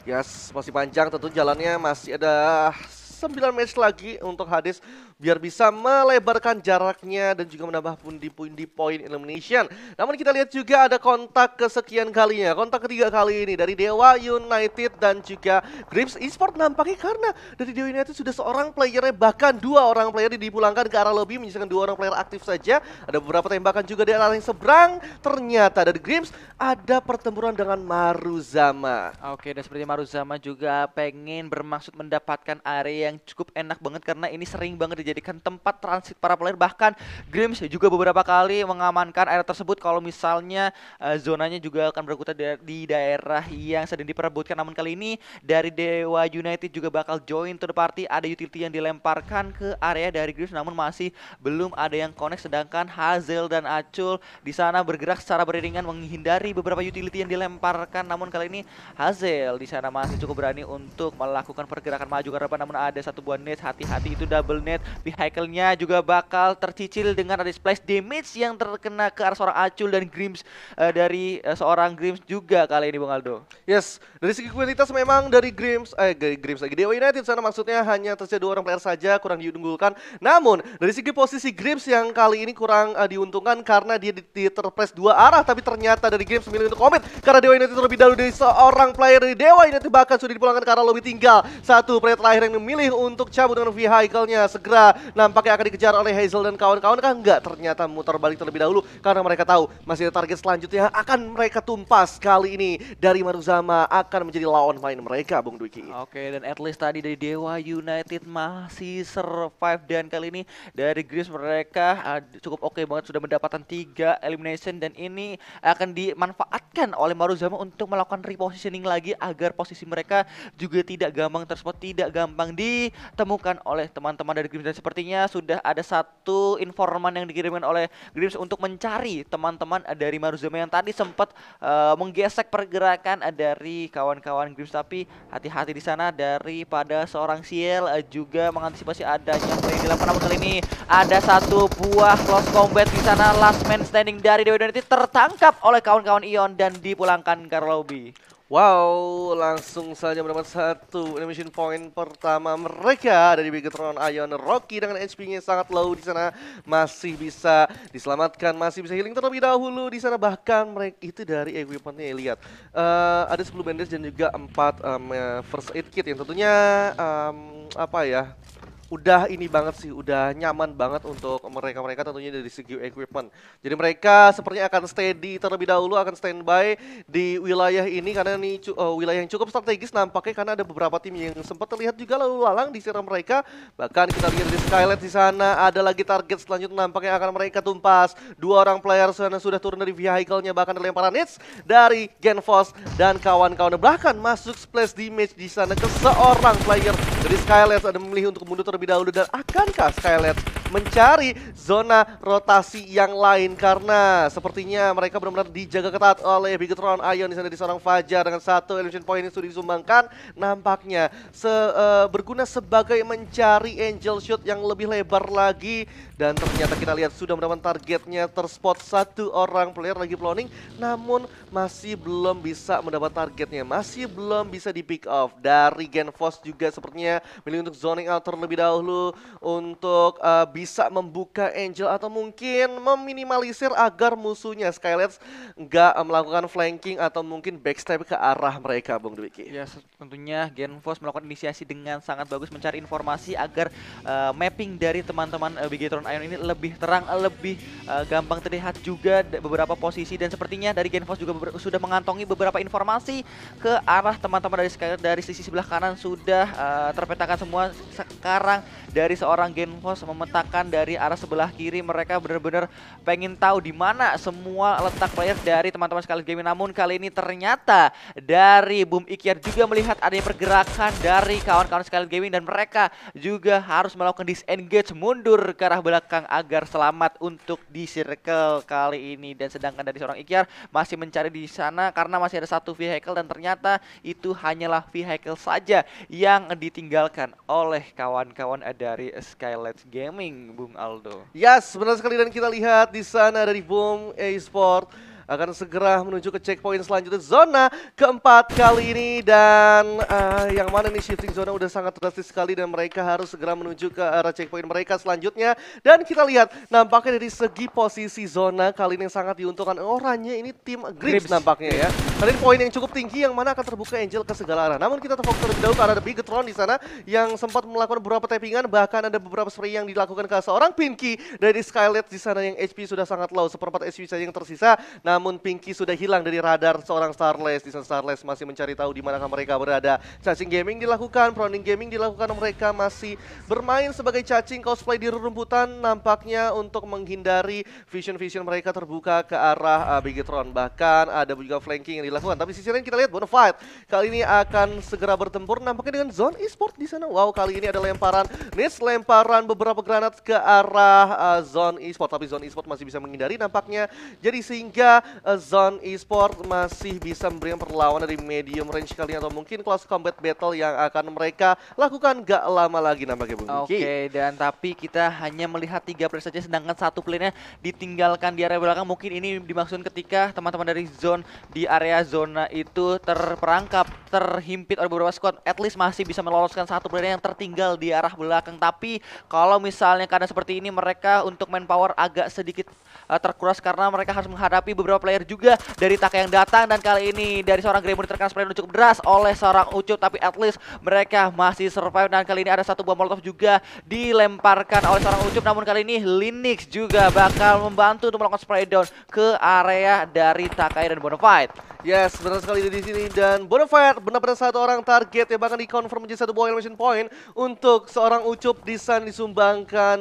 Yes, masih panjang tentu jalannya, masih ada 9 match lagi untuk Hades biar bisa melebarkan jaraknya dan juga menambah pundi-pundi poin elimination. Namun kita lihat juga ada kontak kesekian kalinya, kontak ketiga kali ini dari Dewa United dan juga Grims Esport nampaknya karena dari Dewa United sudah seorang playernya, bahkan dua orang player dipulangkan ke arah lobby, menyisakan dua orang player aktif saja. Ada beberapa tembakan juga di arah yang seberang. Ternyata dari Grims ada pertempuran dengan Maruzama. Oke, dan seperti Maruzama juga pengen bermaksud mendapatkan area yang cukup enak banget karena ini sering banget dijadikan tempat transit para player. Bahkan Grims juga beberapa kali mengamankan area tersebut kalau misalnya zonanya juga akan berkutat di daerah yang sedang diperebutkan. Namun kali ini dari Dewa United juga bakal join to the party. Ada utility yang dilemparkan ke area dari Grims, namun masih belum ada yang connect. Sedangkan Hazel dan Acul di sana bergerak secara beriringan menghindari beberapa utility yang dilemparkan. Namun kali ini Hazel di sana masih cukup berani untuk melakukan pergerakan maju ke depan, namun ada satu buah net, hati-hati itu double net. Vehicle-nya juga bakal tercicil dengan ada splash damage yang terkena ke arah seorang Acul dan Grims dari seorang Grims juga kali ini Bung Aldo. Yes, dari segi kualitas memang dari Grims lagi Dewa United sana maksudnya hanya tersedia dua orang player saja, kurang diunggulkan. Namun dari segi posisi Grims yang kali ini kurang diuntungkan karena dia terpress dua arah, tapi ternyata dari Grims memilih untuk komit karena Dewa United terlebih dahulu dari seorang player dari Dewa United bahkan sudah dipulangkan ke arah lobby. Tinggal satu player terakhir yang memilih untuk cabut dengan vehicle-nya. Segera nampaknya akan dikejar oleh Hazel dan kawan-kawan, kan enggak, ternyata muter balik terlebih dahulu karena mereka tahu masih ada target selanjutnya akan mereka tumpas. Kali ini dari Maruzama akan menjadi lawan main mereka, Bung Dwiki. Oke, dan at least tadi dari Dewa United masih survive, dan kali ini dari Grims mereka cukup oke banget, sudah mendapatkan 3 elimination, dan ini akan dimanfaatkan oleh Maruzama untuk melakukan repositioning lagi agar posisi mereka juga tidak gampang terspot, tidak gampang ditemukan oleh teman-teman dari Grims. Dan sepertinya sudah ada satu informan yang dikirimkan oleh Grims untuk mencari teman-teman dari Maruzama yang tadi sempat menggesek pergerakan dari kawan-kawan Grims. Tapi hati-hati di sana daripada seorang Ciel juga mengantisipasi adanya play di lapangan. Namun kali ini ada satu buah close combat di sana, last man standing dari Dewa United tertangkap oleh kawan-kawan Ion dan dipulangkan ke lobby. Wow, langsung saja mendapat satu elimination point pertama mereka dari Bigetron. Ion Rocky dengan HP-nya sangat low di sana masih bisa diselamatkan, masih bisa healing terlebih dahulu di sana. Bahkan mereka itu dari equipment-nya lihat ada 10 bandage dan juga 4 first aid kit yang tentunya apa ya, udah ini banget sih, udah nyaman banget untuk mereka tentunya dari segi equipment. Jadi mereka sepertinya akan steady terlebih dahulu, akan standby di wilayah ini karena ini wilayah yang cukup strategis nampaknya, karena ada beberapa tim yang sempat terlihat juga lalu lalang di serang mereka. Bahkan kita lihat di Skylight di sana ada lagi target selanjutnya nampaknya akan mereka tumpas. Dua orang player sana sudah turun dari vehicle-nya, bahkan ada lemparan hits dari Genfos dan kawan-kawan, bahkan masuk splash damage di sana ke seorang player dari Skylight. Ada memilih untuk mundur terlebih dahulu, dan akankah Skylight mencari zona rotasi yang lain karena sepertinya mereka benar-benar dijaga ketat oleh Bigetron. Ion di sana di seorang Fajar dengan satu elimination point yang sudah disumbangkan, nampaknya berguna sebagai mencari angel shot yang lebih lebar lagi. Dan ternyata kita lihat sudah mendapatkan targetnya, terspot satu orang player lagi cloning, namun masih belum bisa mendapat targetnya, masih belum bisa di pick off. Dari Genfos juga sepertinya milih untuk zoning out terlebih dahulu untuk bisa membuka angel atau mungkin meminimalisir agar musuhnya Skylights nggak melakukan flanking atau mungkin backstab ke arah mereka, Bung Dwiki. Ya, tentunya Genfos melakukan inisiasi dengan sangat bagus mencari informasi agar mapping dari teman-teman Bigetron Ion ini lebih terang, lebih gampang terlihat juga beberapa posisi. Dan sepertinya dari Genfos juga sudah mengantongi beberapa informasi ke arah teman-teman dari sisi sebelah kanan, sudah terpetakan semua. Sekarang dari seorang Genfos memetakan dari arah sebelah kiri, mereka benar-benar pengen tahu di mana semua letak player dari teman-teman Scarlet Gaming. Namun kali ini ternyata dari Boom Ikyar juga melihat adanya pergerakan dari kawan-kawan Scarlet Gaming, dan mereka juga harus melakukan disengage mundur ke arah belakang agar selamat untuk di circle kali ini. Dan sedangkan dari seorang Ikyar masih mencari di sana karena masih ada satu vehicle, dan ternyata itu hanyalah vehicle saja yang ditinggalkan oleh kawan-kawan dari Skylight Gaming, Bung Aldo. Yes, benar sekali, dan kita lihat di sana dari Boom Esport akan segera menuju ke checkpoint selanjutnya zona keempat kali ini. Dan yang mana nih shifting zona udah sangat drastis sekali dan mereka harus segera menuju ke arah checkpoint mereka selanjutnya. Dan kita lihat nampaknya dari segi posisi zona kali ini yang sangat diuntungkan orangnya ini tim Grips nampaknya ya. Kali ini poin yang cukup tinggi yang mana akan terbuka Angel ke segala arah. Namun kita terfokus terlebih dahulu karena ada Bigetron di sana yang sempat melakukan beberapa tappingan, bahkan ada beberapa spray yang dilakukan ke seorang Pinky dari Skylet di sana yang HP sudah sangat low, seperempat HP saja yang tersisa. Namun Pinky sudah hilang dari radar seorang Starless. Di sana Starless masih mencari tahu di manakah mereka berada. Cacing gaming dilakukan, Proning gaming dilakukan, mereka masih bermain sebagai cacing cosplay di rumputan nampaknya untuk menghindari vision mereka terbuka ke arah Bigetron. Bahkan ada juga flanking yang dilakukan. Tapi sisi lain kita lihat Bonafide kali ini akan segera bertempur nampaknya dengan Zone Esport di sana. Wow, kali ini ada lemparan Nits, lemparan beberapa granat ke arah Zone Esport, tapi Zone Esport masih bisa menghindari nampaknya. Jadi sehingga Zone Esport masih bisa memberikan perlawanan dari medium range kali ini, atau mungkin close combat battle yang akan mereka lakukan gak lama lagi nampaknya Bung Miki. Oke, dan tapi kita hanya melihat 3 player saja, sedangkan satu playernya ditinggalkan di area belakang. Mungkin ini dimaksud ketika teman-teman dari zone di area zona itu terperangkap, terhimpit oleh beberapa squad, at least masih bisa meloloskan satu player yang tertinggal di arah belakang. Tapi kalau misalnya keadaan seperti ini, mereka untuk manpower agak sedikit terkuras karena mereka harus menghadapi beberapa player juga dari Taka yang datang. Dan kali ini dari seorang Greymon terkena spray cukup deras oleh seorang Ucup, tapi at least mereka masih survive. Dan kali ini ada satu bom molotov juga dilemparkan oleh seorang Ucup, namun kali ini Linux juga bakal membantu untuk melakukan spray down ke area dari Takai dan Bonafide. Yes, benar sekali di sini, dan Bonafide benar-benar satu orang target yang bahkan dikonfirm menjadi satu buah elimination point untuk seorang Ucup di sana disumbangkan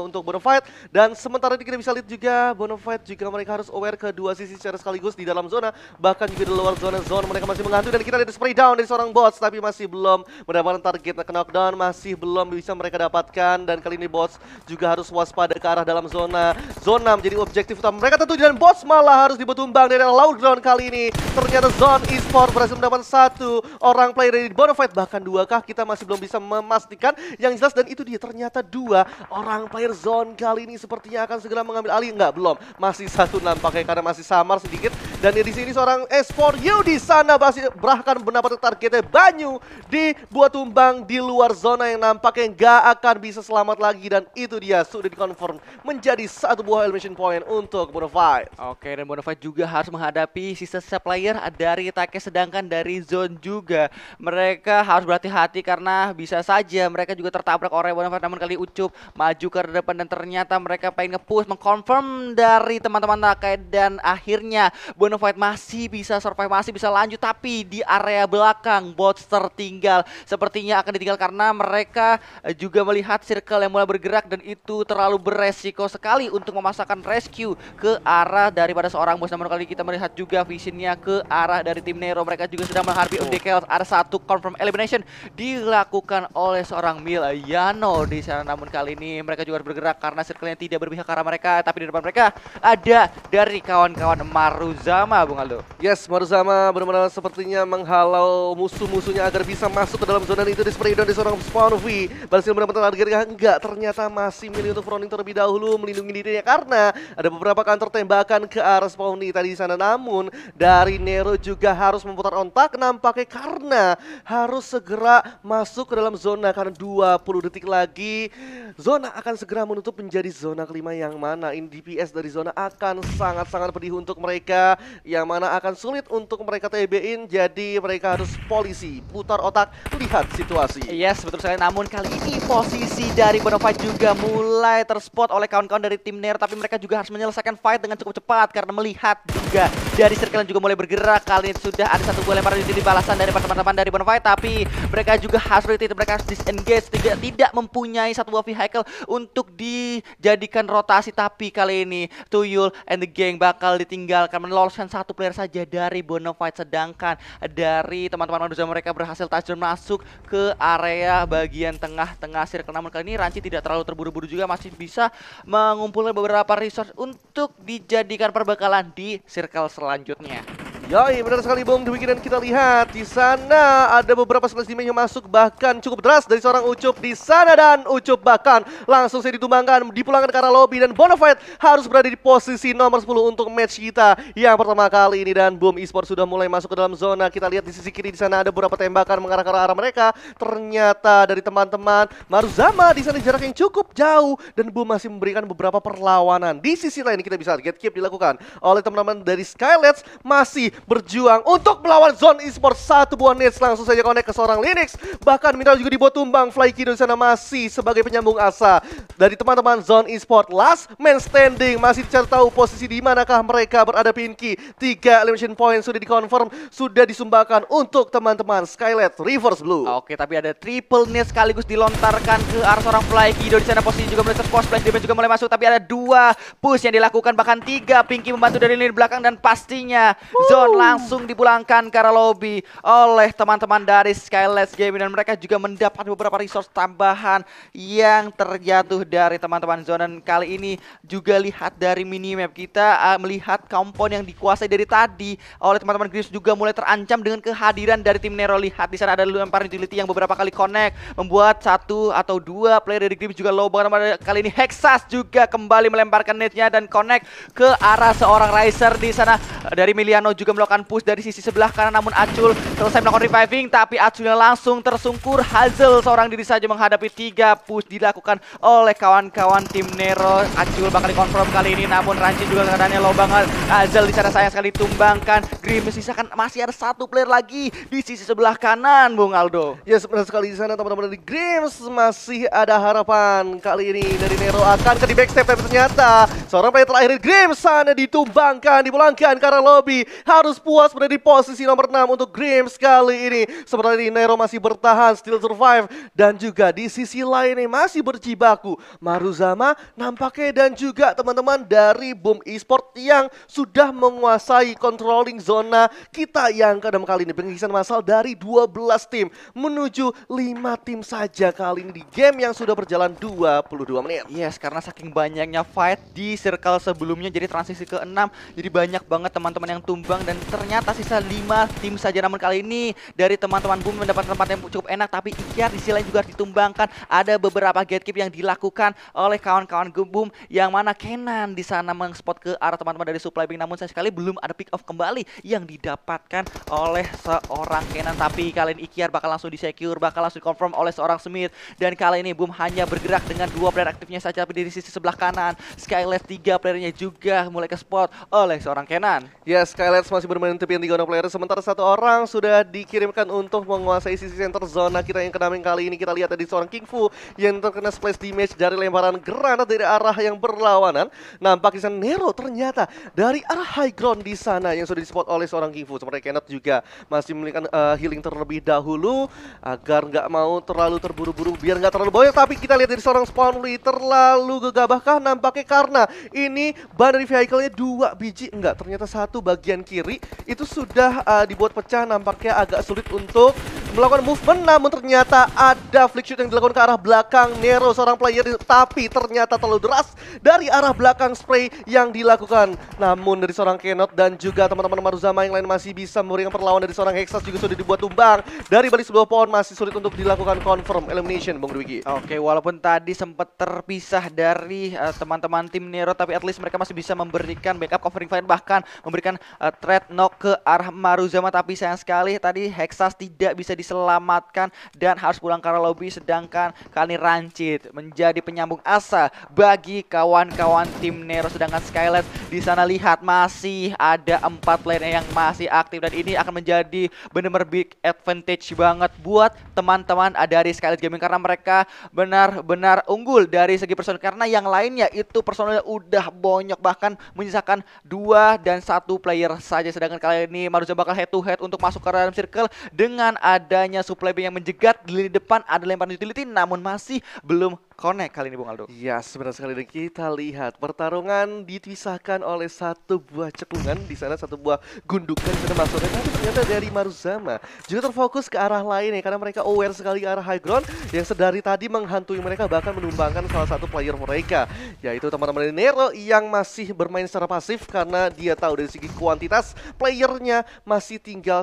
untuk Bonafide. Dan sementara itu kita bisa lihat juga Bonafide juga mereka harus aware ke dua sisi secara sekaligus di dalam zona, bahkan juga di luar zona mereka masih menghantui. Dan kita lihat spray down dari seorang bots, tapi masih belum mendapatkan target knockdown, masih belum bisa mereka dapatkan. Dan kali ini bots juga harus waspada ke arah dalam zona. Zona menjadi objektif utama mereka tentu, dan bots malah harus dibutumbang dari low ground kali ini. Ternyata Zone Esport berhasil mendapatkan satu orang player dari Bonafide, bahkan 2 kah kita masih belum bisa memastikan yang jelas. Dan itu dia, ternyata 2 orang player Zone kali ini sepertinya akan segera mengambil alih. Enggak, belum, masih satu nampaknya karena masih samar sedikit. Dan di sini seorang Esport Yu di sana masih bahkan mendapatkan targetnya Banyu dibuat tumbang di luar zona yang nampaknya nggak akan bisa selamat lagi. Dan itu dia sudah dikonfirm menjadi satu buah elimination point untuk Bonafide. Oke, dan Bonafide juga harus menghadapi sisa player dari Take, sedangkan dari Zone juga mereka harus berhati-hati karena bisa saja mereka juga tertabrak oleh Bonafide. Namun kali Ucup maju ke depan dan ternyata mereka pengen nge-push, mengkonfirm dari teman-teman Take, dan akhirnya Bonafide masih bisa survive, masih bisa lanjut. Tapi di area belakang bots tertinggal, sepertinya akan ditinggal karena mereka juga melihat circle yang mulai bergerak, dan itu terlalu beresiko sekali untuk memasakkan rescue ke arah daripada seorang bos. Namun kali kita melihat juga visionnya ke arah dari tim Nero, mereka juga sedang menghadapi Chaos. Ada satu confirm elimination dilakukan oleh seorang Milayano di sana. Namun kali ini mereka juga harus bergerak karena circle-nya tidak berpihak ke arah mereka, tapi di depan mereka ada dari kawan-kawan Maruzama, Bung Aldo. Yes, Maruzama benar-benar sepertinya menghalau musuh-musuhnya agar bisa masuk ke dalam zona itu. Di spray down di seorang Spawn V berhasil mendapatkan targetnya. Enggak, ternyata masih milih untuk fronting terlebih dahulu, melindungi dirinya karena ada beberapa counter tembakan ke arah Spawn V tadi di sana. Namun dari Nero juga harus memutar otak nampaknya karena harus segera masuk ke dalam zona, karena 20 detik lagi zona akan segera menutup menjadi zona kelima, yang mana ini DPS dari zona akan sangat-sangat pedih untuk mereka, yang mana akan sulit untuk mereka TB-in. Jadi mereka harus polisi, putar otak, lihat situasi. Yes, betul sekali. Namun kali ini posisi dari Bonafide juga mulai terspot oleh kawan-kawan dari tim Nero, tapi mereka juga harus menyelesaikan fight dengan cukup cepat karena melihat juga dari circle juga mulai bergerak. Kali ini sudah ada satu buah lemparan di balasan dari teman-teman dari Bonafide, tapi mereka juga harus retreat, mereka harus disengage, tidak mempunyai satu buah vehicle untuk dijadikan rotasi. Tapi kali ini Tuyul and the gang bakal ditinggalkan, meloloskan satu player saja dari Bonafide, sedangkan dari teman-teman manusia mereka berhasil touchdown masuk ke area bagian tengah circle. Namun kali ini Ranci tidak terlalu terburu-buru juga, masih bisa mengumpulkan beberapa resource untuk dijadikan perbekalan di circle selanjutnya. Yoi, benar sekali Bung Dwi, dan kita lihat di sana ada beberapa splash damage yang masuk bahkan cukup deras dari seorang Ucup di sana, dan Ucup bahkan langsung saya ditumbangkan, dipulangkan ke arah lobby, dan Bonafide harus berada di posisi nomor 10 untuk match kita yang pertama kali ini. Dan Boom Esports sudah mulai masuk ke dalam zona. Kita lihat di sisi kiri di sana ada beberapa tembakan mengarah ke arah mereka. Ternyata dari teman-teman Maruzama di sana jarak yang cukup jauh, dan Boom masih memberikan beberapa perlawanan. Di sisi lain kita bisa lihat gatekeep dilakukan oleh teman-teman dari Skylets, masih berjuang untuk melawan Zone Esports. Satu buah nets langsung saja connect ke seorang Linux. Bahkan Mineral juga dibuat tumbang. Flykido di sana masih sebagai penyambung asa dari teman-teman Zone Esports. Last man standing, masih dicari tahu posisi di manakah mereka berada. Pinky 3 elimination point sudah dikonfirm, sudah disumbangkan untuk teman-teman Skylet Reverse Blue. Oke, tapi ada triple net sekaligus dilontarkan ke arah seorang Flykido di sana. Posisi juga mulai terpos, splash damage juga mulai masuk, tapi ada 2 push yang dilakukan, bahkan 3 Pinky membantu dari lini belakang, dan pastinya Zone langsung dipulangkan ke arah lobby oleh teman-teman dari Skylets Gaming, dan mereka juga mendapat beberapa resource tambahan yang terjatuh dari teman-teman Zone. Dan kali ini juga lihat dari minimap kita melihat kompon yang dikuasai dari tadi oleh teman-teman Grims juga mulai terancam dengan kehadiran dari tim Nero. Lihat di sana ada lemparan utility yang beberapa kali connect, membuat 1 atau 2 player dari Grims juga low banget. Kali ini Hexas juga kembali melemparkan netnya dan connect ke arah seorang Riser di sana. Dari Miliano juga melakukan push dari sisi sebelah kanan, namun Acul selesai melakukan reviving, tapi Aculnya langsung tersungkur. Hazel seorang diri saja menghadapi 3 push dilakukan oleh kawan-kawan tim Nero. Acul bakal dikonfirm kali ini, namun Ranci juga keadaannya low banget. Hazel di sana sayang sekali ditumbangkan. Grim sisakan masih ada 1 player lagi di sisi sebelah kanan, Bung Aldo. Ya, sebenarnya sekali di sana teman-teman dari Grims masih ada harapan. Kali ini dari Nero akan ke di backstep, tapi ternyata seorang player terakhir Grims sana ditumbangkan, dipulangkan ke arah lobby. Harus puas berada di posisi nomor 6 untuk Grims kali ini. Seperti Nero masih bertahan, still survive, dan juga di sisi lainnya masih berjibaku Maruzama nampaknya, dan juga teman-teman dari Boom Esports yang sudah menguasai controlling zona kita yang ke-6 kali ini. Pengisian massal dari 12 tim menuju 5 tim saja kali ini di game yang sudah berjalan 22 menit. Yes, karena saking banyaknya fight di circle sebelumnya, jadi transisi ke-6, jadi banyak banget teman-teman yang tumbang, dan ternyata sisa 5 tim saja. Namun kali ini dari teman-teman Boom mendapat tempat yang cukup enak, tapi Ikyar di sisi lain juga ditumbangkan. Ada beberapa gatekeep yang dilakukan oleh kawan-kawan Boom, yang mana Kenan di sana mengspot ke arah teman-teman dari Supply Bank, namun sayang sekali belum ada pick off kembali yang didapatkan oleh seorang Kenan. Tapi kali ini Ikyar bakal langsung di-secure, bakal langsung di-confirm oleh seorang Smith, dan kali ini Boom hanya bergerak dengan 2 player aktifnya saja. Tapi dari sisi sebelah kanan Skylets 3 playernya juga mulai ke spot oleh seorang Kenan. Ya, Skylets masih bermain tepian 3 orang player, sementara 1 orang sudah dikirimkan untuk menguasai sisi center zona kita yang ke-6 kali ini. Kita lihat tadi seorang King Fu yang terkena splash damage dari lemparan granat dari arah yang berlawanan. Nampak di sana Nero ternyata dari arah high ground di sana yang sudah di-spot oleh seorang King Fu. Seperti Kenneth juga masih memberikan healing terlebih dahulu agar nggak mau terlalu terburu-buru, biar nggak terlalu banyak. Tapi kita lihat dari seorang Spawnly terlalu gegabahkah nampaknya, karena ini ban dari vehicle-nya 2 biji, enggak, ternyata 1 bagian kiri itu sudah dibuat pecah. Nampaknya agak sulit untuk melakukan movement, namun ternyata ada flick shoot yang dilakukan ke arah belakang Nero seorang player, tapi ternyata terlalu deras dari arah belakang spray yang dilakukan. Namun dari seorang Kenot dan juga teman-teman Maruzama yang lain masih bisa memberikan perlawanan. Dari seorang Hexas juga sudah dibuat tumbang dari balik sebuah pohon, masih sulit untuk dilakukan confirm elimination, Bung Dwiki. Oke, walaupun tadi sempat terpisah dari teman-teman tim Nero, tapi at least mereka masih bisa memberikan backup covering fire, bahkan memberikan threat knock ke arah Maruzama. Tapi sayang sekali tadi Hexas tidak bisa diselamatkan dan harus pulang ke arah lobby, sedangkan kali Rancid menjadi penyambung asa bagi kawan-kawan tim Nero. Sedangkan Skylets di sana lihat masih ada 4 player yang masih aktif, dan ini akan menjadi benar-benar big advantage banget buat teman-teman dari Skylets Gaming, karena mereka benar-benar unggul dari segi personil, karena yang lainnya itu personilnya udah banyak, bahkan menyisakan 2 dan 1 player saja. Sedangkan kali ini Maruzama bakal head to head untuk masuk ke dalam circle dengan adanya supply bank yang menjegat. Di lini depan ada lemparan utility namun masih belum connect kali ini Bung Aldo. Ya, sebenarnya sekali dan kita lihat pertarungan dipisahkan oleh satu buah cekungan di sana, satu buah gundukan di sana maksudnya, tapi ternyata dari Maruzama juga terfokus ke arah lain ya, karena mereka aware sekali ke arah high ground yang sedari tadi menghantui mereka, bahkan menumbangkan salah satu player mereka, yaitu teman-teman dari Nero yang masih bermain secara pasif karena dia tahu dari segi kuantitas playernya masih tinggal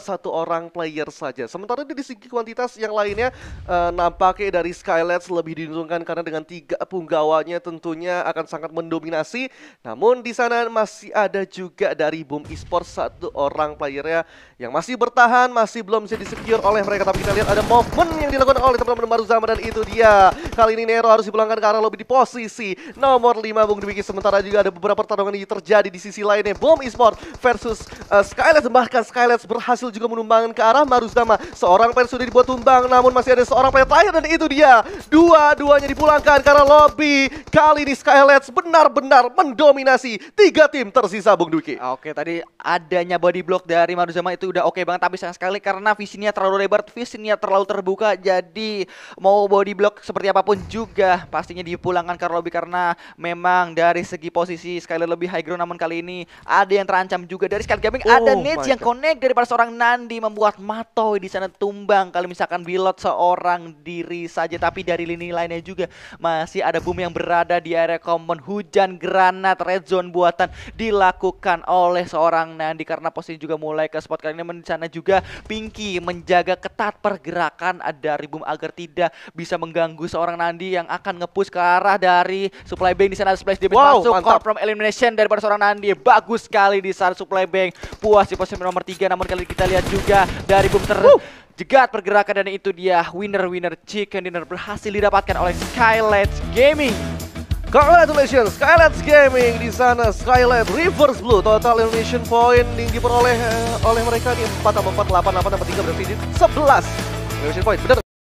satu orang player saja. Sementara dari segi kuantitas yang lainnya nampaknya dari Skylets lebih diuntungkan karena dengan 3 punggawanya tentunya akan sangat mendominasi. Namun di sana masih ada juga dari Boom Esports satu orang playernya yang masih bertahan, masih belum bisa disecure oleh mereka. Tapi kita lihat ada movement yang dilakukan oleh teman-teman Maruzama dan itu dia. Kali ini Nero harus dipulangkan ke arah lobby di posisi nomor 5 Bung Dwiki. Sementara juga ada beberapa pertarungan yang terjadi di sisi lainnya. Boom Esports versus Skylets, bahkan Skylets berhasil juga menumbangkan ke arah Maruzama. Seorang player sudah dibuat tumbang, namun masih ada seorang player terakhir dan itu dia. Dua-duanya dipulangkan karena lobby. Kali ini Skylets benar-benar mendominasi 3 tim tersisa Bung Dwiki. Oke, tadi adanya body block dari Maruzama itu udah oke banget, tapi sayang sekali karena visinya terlalu lebar, visinya terlalu terbuka, jadi mau body block seperti apapun juga pastinya dipulangkan ke lobby karena memang dari segi posisi Skyler lebih high ground. Namun kali ini ada yang terancam juga dari Skyler Gaming, ada nades yang connect daripada seorang Nandi membuat Matoy di sana tumbang kalau misalkan Bilot seorang diri saja. Tapi dari lini lainnya juga masih ada Boom yang berada di area common. Hujan granat red zone buatan dilakukan oleh seorang Nandi karena posisi juga mulai ke spot kali ini. Di sana juga Pinky menjaga ketat pergerakan dari Boom agar tidak bisa mengganggu seorang Nandi yang akan nge-push ke arah dari supply bank. Di sana splash damage masuk, confirm elimination daripada seorang Nandi. Bagus sekali di saat supply bank puas di posisi nomor 3. Namun kali ini kita lihat juga dari Boom jegat pergerakan dan itu dia winner chicken dinner berhasil didapatkan oleh Skylets Gaming. Congratulations Skylets Gaming di sana. Skylets reverse blue, total elimination point yang diperoleh oleh mereka di 4 tambah 4 8 8 tambah 3 berarti 11 elimination point. Benar